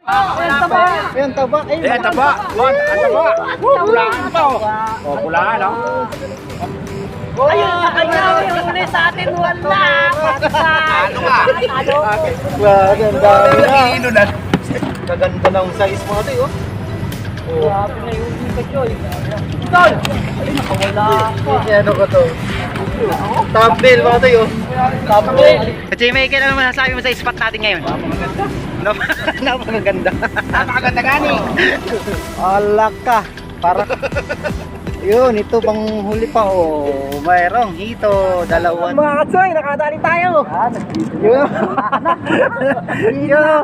Ayan, taba. Eh, taba. Ang taba. Pulaan pa oh. Oh, pulaan oh. Ayun na kanya yung huli sa atin. Wala. Ano ka? Grabe, ang dami na. Kilo na. Kaganda ng size mga tayo, oh. Grabe na yung huli ka, Joy. Tol! Ay, nakawala ka. Ano ko to? Thumbnail mga tayo. Thumbnail. Kasi may kailan naman masasabi mo sa spot natin ngayon? Napakaganda. Napakaganda gani. Alak ka. Para yun, ito pang huli pa oh. Mayroong hito, dalawan. Mga katsoy, nakadali tayo. Yun. Yun.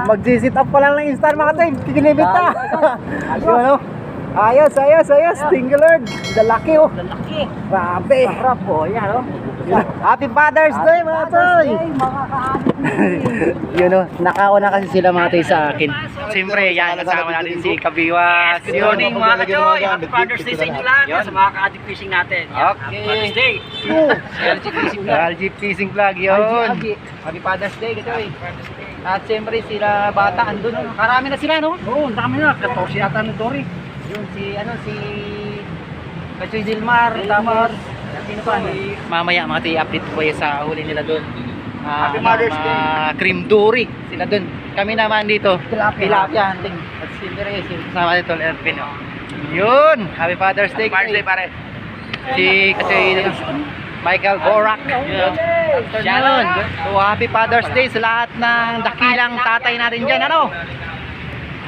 Mag-sit up pa lang ng instant mga katsoy. Kikinibit na. Yun oh. Ayos. Tinggalord. Lalaki oh. Lalaki. Grabe. Sarap po. Yan oh. Happy Father's Day mga katsoy. Mga kaanit. Yun o, nakauna kasi sila mga tayo sa akin. Siyempre, yan, kasama natin si Kabiwas. Good morning mga ka-Joy. Happy Father's Day sa inyo lahat. Sa mga ka-addict fishing natin. Happy Father's Day. LG Fishing Vlog. LG Fishing Vlog, yun. Happy Father's Day, ka-Joy. At siyempre sila bata andun. Karami na sila, no? Oo, dami na. 14 yata ng Dory. Yun, si Kachoy Dilmar. Tapos, sino pa? Mamaya mga tayo, update ko kayo sa huli nila doon. Happy Mother's Day. Cream Dory, sila doon. Kami naman dito, Tilapia. hunting. At siyempre, sama dito, Ervin. Yun, Happy Father's Day. Father's Day pare. Si Kachoy Michael Borak. Shannon. So happy Father's Day sa lahat ng dakilang tatay natin dyan. Ano?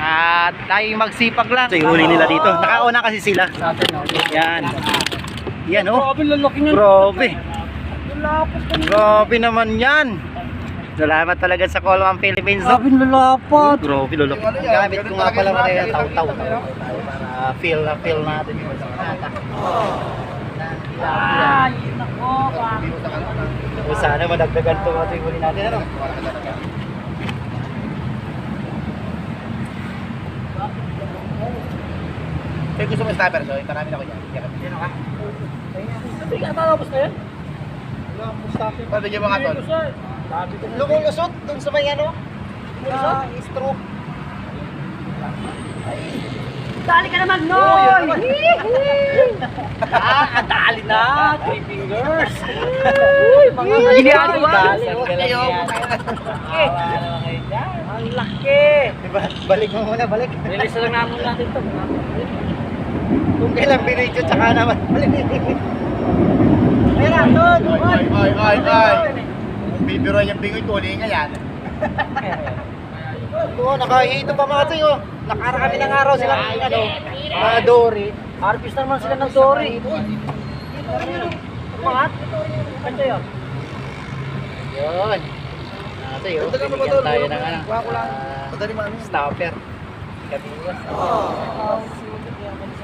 At tayo magsipag lang. So yung huli nila dito. Nakauna kasi sila. Yan. Yan oh. Grabe, lalaki niyan. Grabe. Lalapot ka niyan. Grabe naman yan. Salamat talaga sa Colman Philippines. No? Grabe, lalapot. Grabe lulok. Gamit ko nga pala mga taw-taw. Para feel natin yun. Ay, nako. O sana madagdagan ito mga huli natin. Ano? Kaya gusto mo sniper, so karami na ko dyan. Sino ka? Hindi ka tatapos na yan? Pwede niyo mga tol. Lumulusot dun sa may ano? Stroke. Dali ka naman, Noy! Dali na! 3 fingers! Uy, mga ginagawa! Ang laki! Diba? Balik mo muna, balik. Release lang namin natin ito. Kung kailan binidyo, tsaka naman balik. Ayan na, doon! Ay. Bibiro yung bingoy, tuloy nga yan. Oo, nakahito pa mga tayo. Nakarami ng araw sila ng ano, mga Dory. Harvest naman sila ng Dory. Umangat? Kanto yun? Yun. Tayo, bigyan tayo ng ano, stopper. Kabiwas.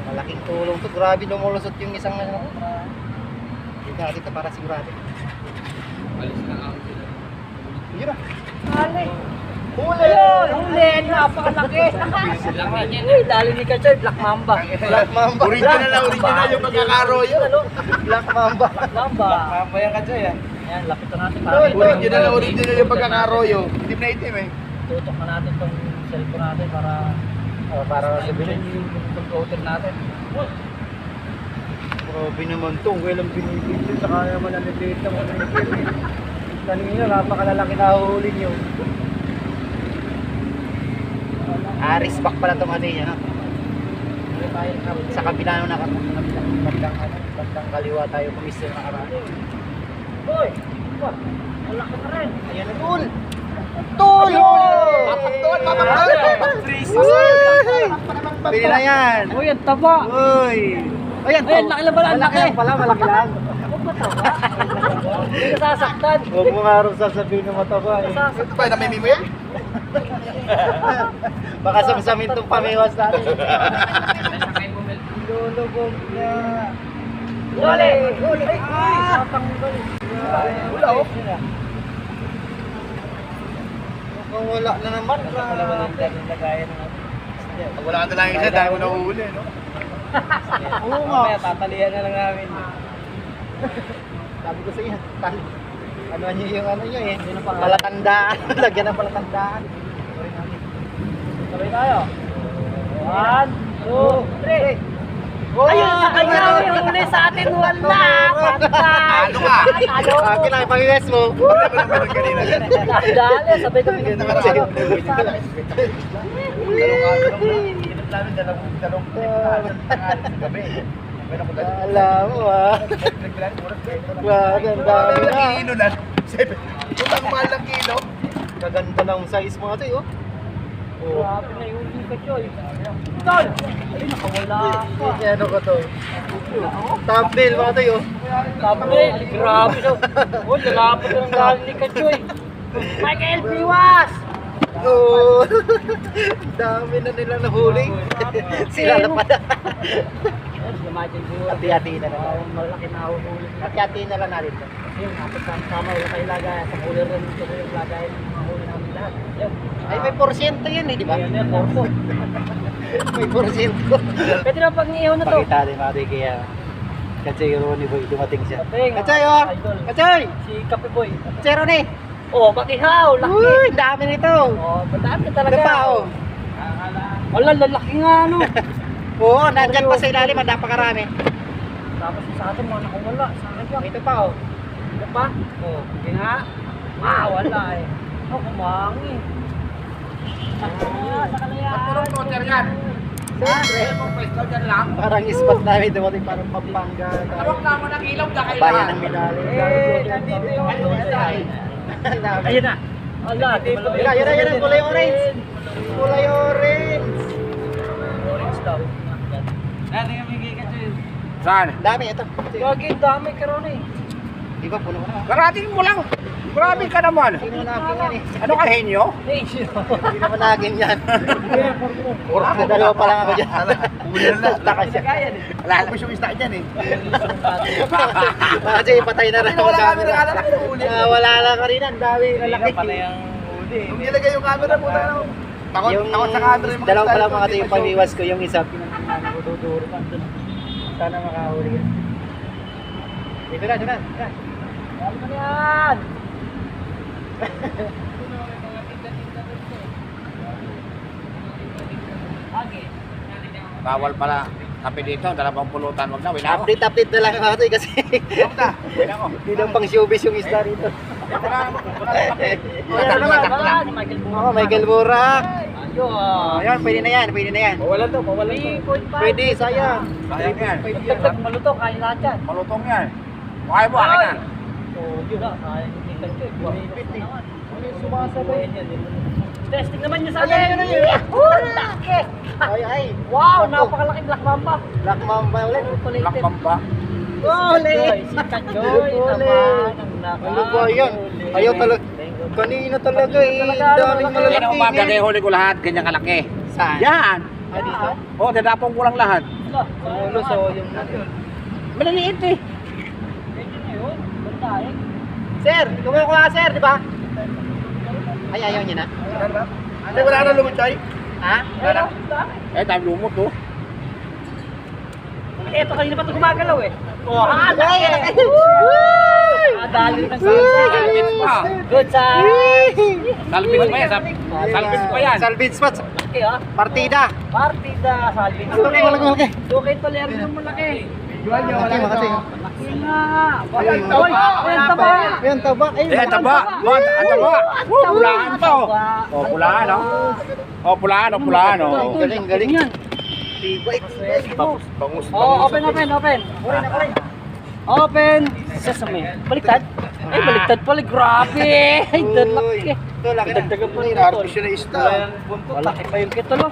Malaking tulong to. Grabe lumulusot yung isang ano. Dito para sigurado. Yun na. Dali! Huli! Huli! Napakalaki! Uy, dali ni Kachoy, Black Mamba. Black Mamba. Original yung pagkakaroyo. Black Mamba. Mamba. Mamba yan kasi yan. Yan, lapit na natin. Original yung pagkakaroyo. Itim na itim eh. Tutok na natin itong cellphone natin para sabihin yung computer natin. Grabe naman to. Kailang binibigyo. Saka naman nalilita mo. Kanina, napakalalaki na huli nyo. Aris back pala itong ano yun. Sa kabila nung bandang kaliwa tayo kumisil na karami. Hoy! Malaki na rin. Ayan na tol! Tol! Pili na yan! Uy, ang taba! Uy! Ayan, Ayan, laki lang pala, ang laki. Pala, malaki lang. Huwag matawa. Hindi ka sasaktan. Huwag mo nga rin sasabihin na mataba eh. Ito pa, namimi mo yan? Baka samsamin itong pamiwas natin. Lulubog na. Huli! Huli! Ay! Tatanggal. Wala oh. Mukhang wala na naman. Pag wala ka na lang isa, dahil mo nahuhuli, no? Oo nga. Mamaya, tatalihan na lang namin. Sabi ko sa iyo, ano nyo yung ano nyo eh. Palatandaan. Lagyan ng palatandaan. Sabay tayo. 1, 2, 3. Ayun, sa kanya may huli sa atin, wala! Patay! Ano ka? Akin lang, pag-iwes mo. Dali, sabay kami Alam mo ah. Wag, ang dami na. Kilo na. Utang mahal ng kilo. Kaganda ng size mo ito, oh. Grabe na yung huli ka, Choy. Tol! Ay, nakawala ka. Ano ko to? Thumbnail mo ito, oh. Sabi, grabe daw. Oh, lalapot ng galing ni Kachoy. Michael Biwas! Oh, dami na nilang nahuli. Sila na pala. Michael Biwas. Hati-hati na lang. Malaki na huli. Hati-hati na lang natin. Kasi yung napasama wala kayo lagay. Sa cooler rin ito yung lagay ng mga huli namin lahat. Yun. Ay, may porsyento yan eh, di ba? Ayan yan, porpo. May porsyento. Pwede na pag-iihaw na to. Pakita din natin kaya Katsoy Ronnie Boy, dumating siya. Dating, Katsoy, oh! idol. Katsoy! Si Kape Boy. Katsoy Ronnie! Oh, pag-ihaw. Laki. Uy, dami nito! Oh, madami na talaga. Ano pa, oh? Wala, lalaki nga ano. Oo, nandyan pa sa ilalim, ang napakarami. Tapos sa atin mga nakawala. Sa akin lang. Ito pa, oh. Ito pa? Oh, hindi nga. Wala eh. Oh, kumangi. Sa kalayan. Purong toter yan. Siyempre, Pwesto dyan lang. parang spot namin dumating, parang Pampanga. Tawag na mo ng ilaw na kailangan. Bayan ng Minali. Nandito yung ano. Ayun na. Wala. Yan, kulay orange. Kulay orange. Orange daw. Dati kami kikatsin. Saan? Dami, ito. Gagi, dami karon eh. Di ba, puno na. Karating mo lang. Grabe ka naman. Sino naging yan eh? Ano ka henyo? Hey, Hindi naman naging yan. Puro dalawa pa lang ako dyan. Kulang na. Takas siya. Wala ko yung isda dyan eh. Kasi patay na rin ako Wala sa kami camera. nakakalaki ng huli. Wala lang kanina, ang dami. Lalaki. Yung nilagay yung camera mo na. Takot Yung sa camera yung mga dalawang style pala ko, mga ito hindi yung pa show. pag-iwas ko, yung isa pinangalan ko, duduro pa doon. Sana makahuli yan. Dito na, dito na. ano ba yan? Bawal pala kape dito, dalawang pulutan. Wag na, wala ako. Update na lang ako ito kasi Wag na, wala ako. hindi lang pang showbiz yung isda rito. Wala kape. Wala naman, wala. Si Michael Burak. Oo, Michael Burak. Ayun. Ayan, pwede na yan, pwede na yan. Bawalan to, bawalan to. 3.5. Pwede, sayang. Sayang yan. Dagdag maluto, kain lahat yan. Malutong yan. Kaya mo, akin na. Oh, yun na, sayang hindi ka ito. 450 naman. Sumasabay. Testing naman niya sa akin. Laki! Ay. Wow, napakalaki Black Mamba. Black Mamba ulit. Black Mamba. Ulit. Si Kachoy naman ang naka. Ano ba yan? Ayaw talaga. Kanina talaga eh. Daming Yan ang umaga malalaki. kayo huli ko lahat, ganyan kalaki. Saan? Yan. Ah, dito? Oh, dadapong ko lang lahat. Ulo, so yung... Maliliit eh. Sir, kumukuha ka sir, di ba? Ay, ayaw niya na. Hindi, wala na lumutay. Ha? Eh, dami lumot oh. Eto, kanina pa ito gumagalaw eh. Oh, Ay, laki! Dali ng Salvage pa. Good side! Salvage pa yan. Salvage pa yan. Salvage spots. Laki ah. Partida. Partida, salving. Malaki. Sukit pa liyan yung malaki. Malaki, malaki. Laki nga. Ayun, Oy, ayan taba. Ayan, taba. Ay, Eh, taba. Bot, ang taba. Pulaan pa oh. Oh, pulaan oh. Oh, pulaan oh, pulaan oh. Galing, galing. Yan. Tibay. Bangus. Oh, open. Open. Sesame. Baliktad. Ay, baliktad pala. Grabe. Ay, laki. Ito, laki na. Dagdagan pa rin Harvest yun na isda. Malaki pa yung kito, no?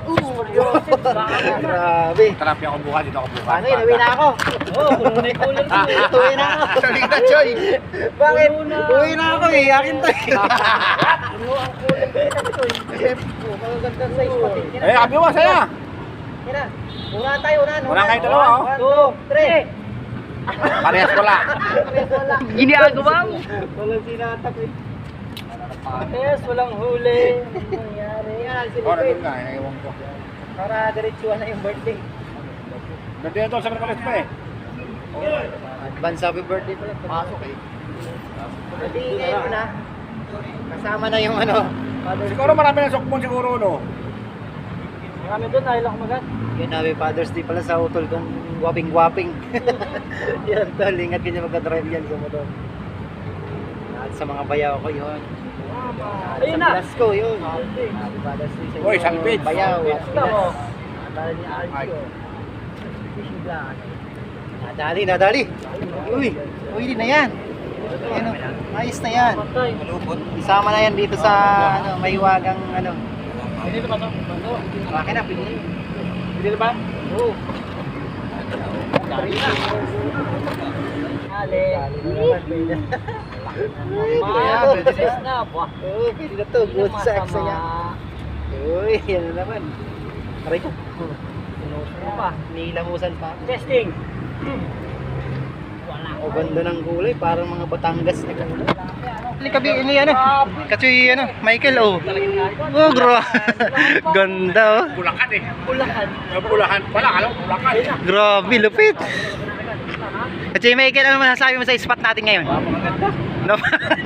Grabe. Tarapi ako bukas, dito ako bukas. Ano yun, uwi na ako. Oh, puno na yung cooler ko eh. Uwi na ako. Saling na, Choy. Bakit? Puno na. Uwi na ako eh. Akin to eh. Puno ang cooler ko eh. Oh, magagandang size pati. Eh, kami mo, saya. Yan na. Una tayo, una. Una kayo dalawa, oh. 1, 2, 3. Parehas wala. Ginagawa mo. Walang sinatak eh. Yes, walang huli. Ano nangyari? Yan, Oh, nandun silipin. nga, ewan ko. Para diretsuhan na yung birthday. Nandun ito sa Merkulis pa eh. Advance happy birthday pala. Pasok eh. Hindi ngayon na. Kasama na yung ano. Siguro marami ng sukmon siguro, no? Marami doon, ayaw lang kumagat. Yun, Happy Father's Day pala sa utol kong waping-waping. Yan tol, ingat ganyan magka-drive yan sa motor. At sa mga bayaw ko yun. Ayun Sa na. Pilas ko yun. Happy Father's Day sa Uy, inyo, Salpid. bayaw at Pilas. Dali ni Alcio. Fishing vlog. Nadali. Uy, din na yan. Ano, ayos na yan. Isama na yan dito sa ano, Maywagang ano. Pinili ba ito? Akin na, pinili. Pinili ba? Oo. Dali na. Ale. Bilis na. Oo, pwede na to. Good sex na yan. Uy, yan na naman. Aray ko. Sinusunod pa. Nilamusan pa. Testing. O ganda ng kulay, parang mga Batangas na kulay. Kabi, ini ano? Kasi ano, Michael, oh. Oh, bro. Ganda, oh. Bulacan eh. Bulacan. Bulacan pala, alam mo, Bulacan. Grabe, lupit. Kasi Michael, ano masasabi mo sa spot natin ngayon?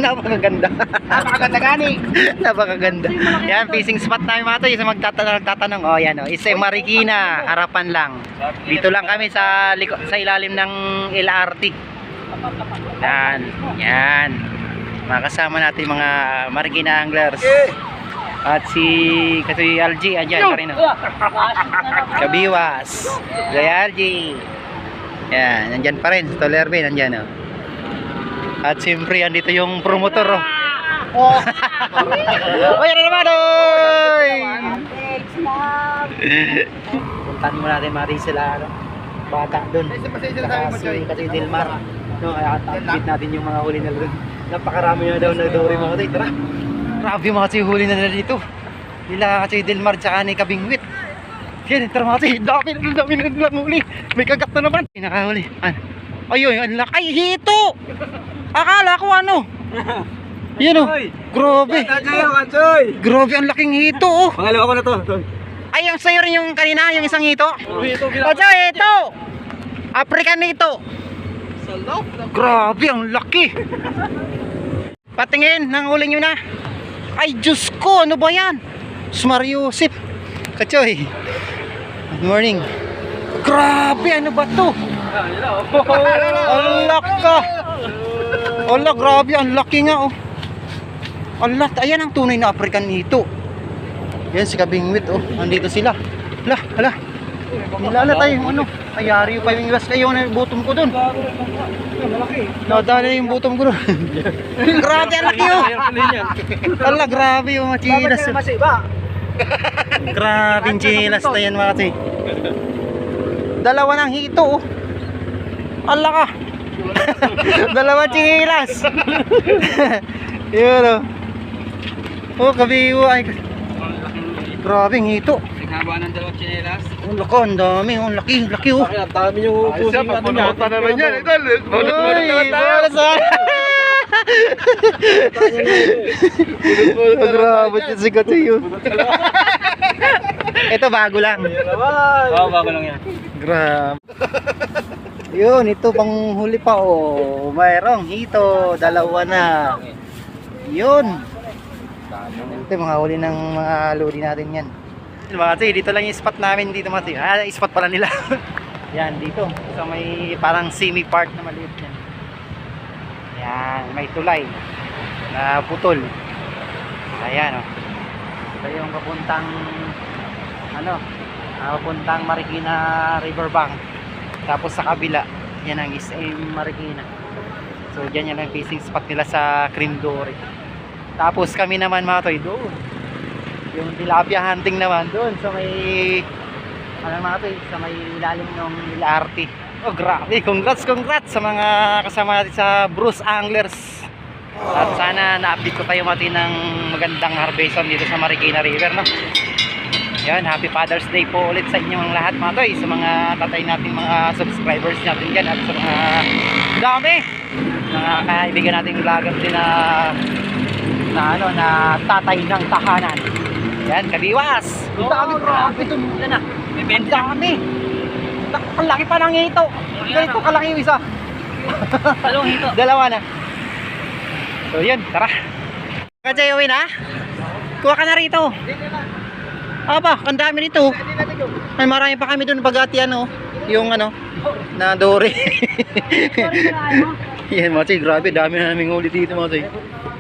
Napakaganda. Napakaganda gani. Napakaganda. Yan, fishing spot namin mga to. Yung magtatanong, oh yan, oh. Isa Marikina, harapan lang. Dito lang kami sa ilalim ng LRT. Yan. Makasama natin mga Marikina anglers. At si Katoy LG, andyan pa rin, oh. Kabiwas. Katoy LG. Yan, nandyan pa rin. Tolerbe, nandyan, oh. At siyempre, andito yung promotor, oh. Oy, ano naman, oy! Puntahan mo natin sila, ano, bata doon. Saka si Katoy Delmar. No, kaya update natin yung mga huli na doon. Napakarami na daw na dory mga Katoy. Tara! Grabe mga Katoy, huli na dito. Nila Katoy Delmar tsaka ni Kabingwit. Yan, tara mga Katoy. Dami na huli. May kagat na naman. Nakahuli. Ayun, ang laki. Ay, hito! Akala ko ano? Yan, oh. Grabe. Grabe, ang laking hito, oh. Pangalawa ko na to. Ay, yung sa'yo rin yung kanina, yung isang hito? Hito! African hito. Grabe, ang laki. Patingin, nang huli nyo na. Ay, Diyos ko, ano ba yan? Smariusip. Kachoy. Good morning. Grabe, ano ba to? Ang laka. Ala, grabe, ang laki nga, oh. Ala, ayan ang tunay na African hito. Yan si Kabingwit, oh. Nandito sila. Hala. Nilala tayo yung ano. Ayari pa yung iwas kayo na yung bottom ko dun. Nadala yung bottom ko dun. Grabe, ang laki, oh. Ala, grabe yung mga chilas. Grabe yung chilas na yan, mga kasi. Dalawa ng hito, oh. Ala ka. Dalawa chilas. Yun, oh. Oh, kabiwa. Ay, grabe ang hito. Naghaba ng dalawang chinelas. Ang laki, ang dami, ang laki, oh. Ang dami yung ubusin. Panunutan naman yan. Uy, para sa... Grabe yung sigat yun. Ito bago lang. Oo, bago lang yan. Grabe. Yun, ito pang huli pa, oh. Mayroong hito, dalawa na. Yun. Ito mga huli ng mga lodi natin yan. Mga kasi, dito lang yung spot namin dito mga kasi. Spot pala nila. Yan, dito. So may parang semi-park na maliit yan. Yan, may tulay na putol. Ayan, oh. Ito yung papuntang papuntang Marikina Riverbank. Tapos sa kabila, yan ang SM Marikina. So dyan yan ang fishing spot nila sa Cream Dory. Tapos kami naman mga toy doon. Yung tilapia hunting naman doon sa may mga toy, sa may ilalim ng LRT. Oh, grabe. Congrats sa mga kasama natin sa Bruce Anglers. At sana na-update ko tayo mati ng magandang harveston dito sa Marikina River, no? Yan, Happy Father's Day po ulit sa inyong lahat mga toy, sa mga tatay natin, mga subscribers natin dyan, at sa mga dami mga kaibigan nating vlogger din na tatay ng tahanan. Yan, Kabiwas. Ang dami, grabe ito. Ang dami. Ang laki pa ng ito. Ganito kalaki yung isa. Dalawang hito. Dalawa na. So yun, tara. Kajay, uwi na? Kuha ka na rito. Aba, ang dami nito. May marami pa kami doon pagati ano, yung ano, na Dory. Yan mga chay, grabe, dami na naming huli dito mga chay.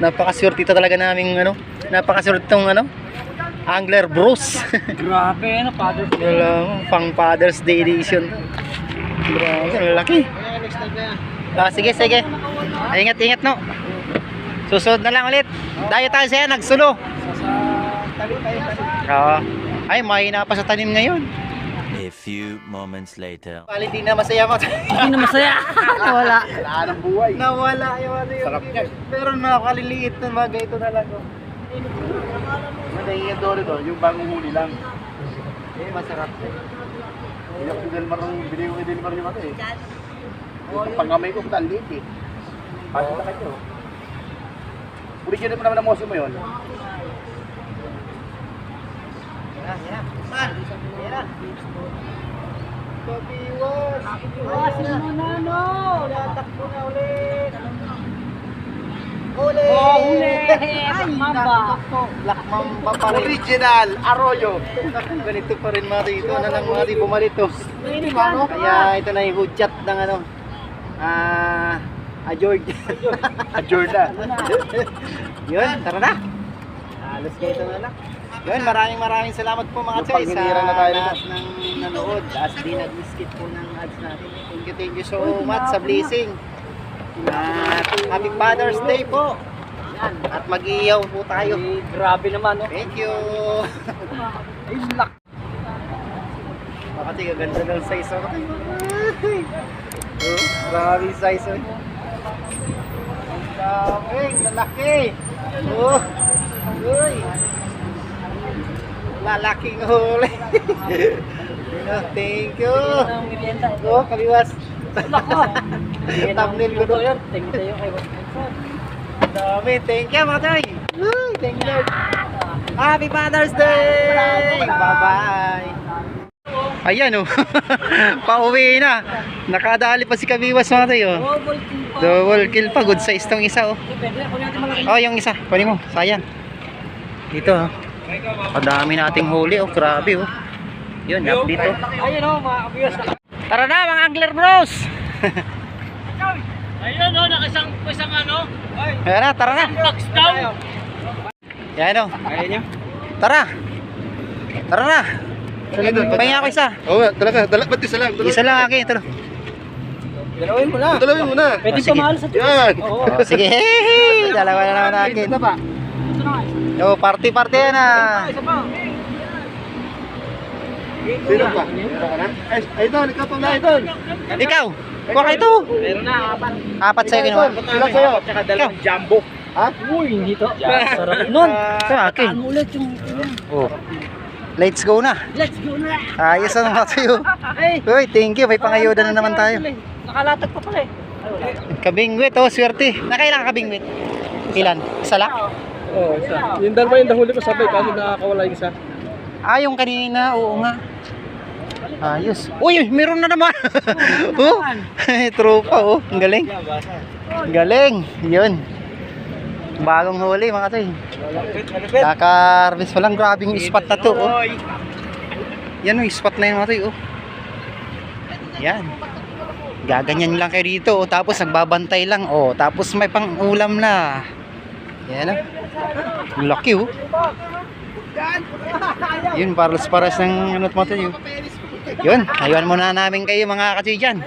Napakaswerte talaga naming ano, napakaswerte tong ano, Angler Bros. Grabe, ano, Father. Wala, pang Father's Day edition. Grabe, ang laki. Sige, sige. Ingat, no. Susunod na lang ulit. Dayo tayo siya, nagsulo. Ay, mahina pa sa tanim ngayon. A few moments later. Bali, di na masaya mo. Hindi na masaya. Nawala. Wala ng buhay. Nawala yung ano yun. Sarap niya. Pero nakaliliit na mga ganito na lang. Oh. Madaling yung Dory doon, yung bagong huli lang. Masarap. Hindi ako si Delmar nung binigay ko kay Delmar yung ano eh. Yung pangamay ko, ang liit eh. Pati na kayo. Original mo naman ang mosi mo yun. Yan. Man, yan. Kabiwas. Iwasin mo na, no. Tatakbo na ulit. Uli! Uli! Ay, Mamba. Black Mamba pa rin. Original Arroyo. Ganito pa rin mga ito. Ano lang mga ito bumalito. Kaya ito na yung hudyat ng ano. George. Jordan. Yun, tara na. Alas kayo ito na lang. Yun, maraming salamat po mga Yung choy sa pagninira na tayo lahat ng nanood. As di nag-skip po ng ads natin. Thank you so much sa blessing. At happy Father's Day po. At mag-iyaw po tayo. Grabe naman, no. Thank you. Ay, lak. Makati ganda ng size ako. Grabe yung size oh. Ang daming lalaki. Oh. Uy. Lalaking huli. Thank you. Ang merienda. Oh, kaliwas. Lako. Thumbnail ko doon. Thank you tayo kay Ang dami. Thank you mga toy. Uy, thank you Lord. Happy Father's Day. Bye-bye. Ayan oh. Pauwi na. Nakadali pa si Kabiwas mga toy oh. Double kill pa. Good size tong isa oh. Oh, yung isa. Kunin mo. Sayang. Dito oh. Kadami nating huli oh. Grabe oh. Yun, update oh. Ayun, no, mga kabiyos. Tara na mga Angler Bros. Ayun, no, nakisang ano. Ayan na, tara na. Box down. Yan oh. Kaya niya? Tara. Tara na. Pahinga ako isa. Oo, talaga. Ba't isa lang? Isa lang akin. Ito. Dalawin mo na. Dalawin mo na. Pwede sige. pamahal sa tuloy. Yan. Oo. Oh, sige. Dalawa na naman akin. Ito pa. Oh, party yan ah. Isa pa. Sino pa? Meron ka na? Ay, ito. Ikaw pa na ito. Ikaw. Kuha ka ito. Meron na, apat. Apat sa'yo kinuha. Ilan sa'yo? Tsaka dalawang jumbo. Ha? Uy, hindi to. Sarap nun. Sa akin. Ano ulit yung... Oh. Let's go na. Let's go na. Ayos na naman sa'yo. Ay. Uy, thank you. May pangayuda na naman tayo. Nakalatag pa pala eh. Ay, wala. Kabingwit, oh, swerte. Nakailang kabingwit? Ilan? Isa lang? Oo, isa. Yung dalawa yung nahuli ko sabay kasi nakakawala yung isa. Ah, yung kanina, oo nga. Ayos. Uy, meron na naman. Oh, tropa, oh. Ang galing. Ang galing. Yun. Bagong huli, mga toy. Kaka-harvest pa lang. Grabing spot na to, oh. Yan, oh, spot na yun, mga toy, oh. Yan. Gaganyan lang kayo dito, oh. Tapos nagbabantay lang, oh. Tapos may pang-ulam na. Yan, oh. Laki, oh. Yun, paras ng ano, mga toy, oh. Yun, aywan muna namin kayo mga katsi dyan.